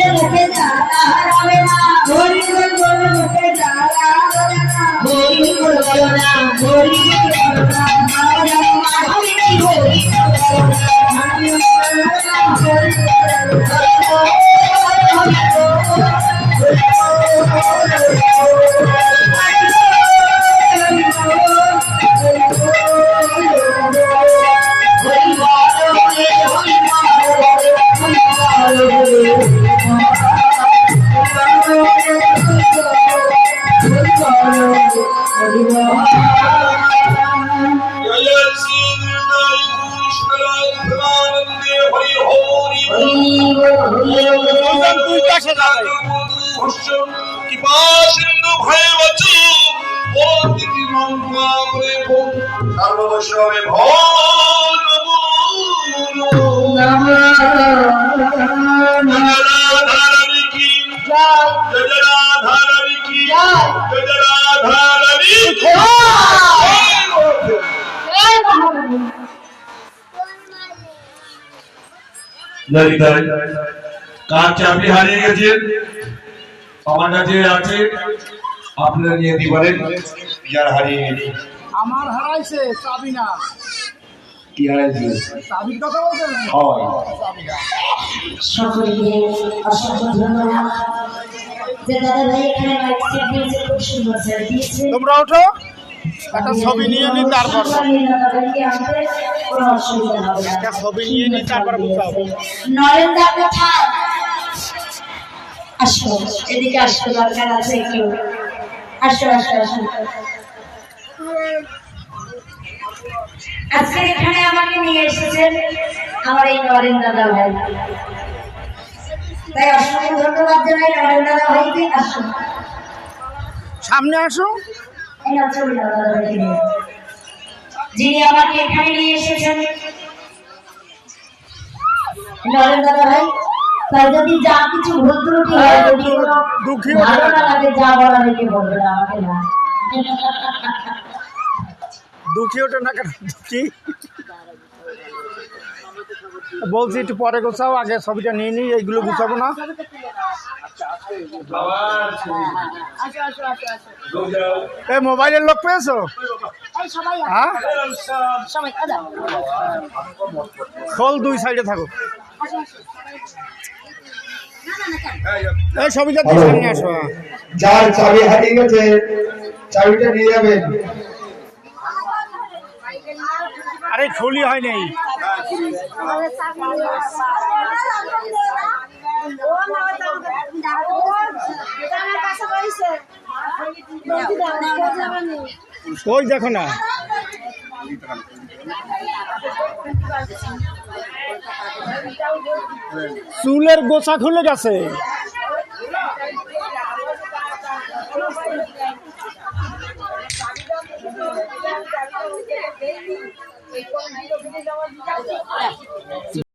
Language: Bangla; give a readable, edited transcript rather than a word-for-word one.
বললে মুখে জ্বালা হবে না, হরি বল বললে মুখে জ্বালা হবে না, হরি বল বলো না, হরি বল বলো না, হরি হরি কার চাকরি হারিয়ে গেছে আমার কাছে আছে, আপনারা নিয়ে দিবেন। যার হারিয়ে গেছে আমার হারাইছে চাবি না, কি হারাইছে চাবির কথা বলছেন? সকলকে অসংখ্য ধন্যবাদ যে দাদা ভাই এখানে মাইক সেট দিয়েছে, খুব সুন্দর সেট দিয়েছে। তোমরা ওঠো, একটা ছবি নিয়ে নি, তারপর একটা ছবি নিয়ে নি, তারপর বুঝাবো। নরেন্দা কোথায়? আসো, এদিকে আসতে দরকার আছে একটু। আসো আসো আসো। আজকে এখানে আমাকে নিয়ে এসেছেন আমার এই নরেন দাদা ভাই, তাই অসংখ্য ধন্যবাদ জানাই নরেন দাদা ভাইকে। আসো সামনে আসো। যিনি আমাকে এখানে নিয়ে এসেছেন নরেন দাদা ভাই, তাই যদি যা কিছু ভুল ত্রুটি হয়, যদি ভালো না লাগে, যা বলা রেখে বলবে আমাকে না। দুঃখী ওঠে না কেন? দুঃখী বলছি একটু পরে গোছাও, আগে ছবিটা নিয়ে নিই, এইগুলো গুছাবো না। এই মোবাইলের লোক পেয়েছো? হ্যাঁ, খোল, দুই সাইডে থাকো। এই ছবিটা দিয়ে সামনে আসো। যার চাবি হারিয়ে গেছে চাবিটা নিয়ে যাবেন। আরে খুলি হয় নাই। ওই দেখো না, চুলের গোছা খুলে গেছে।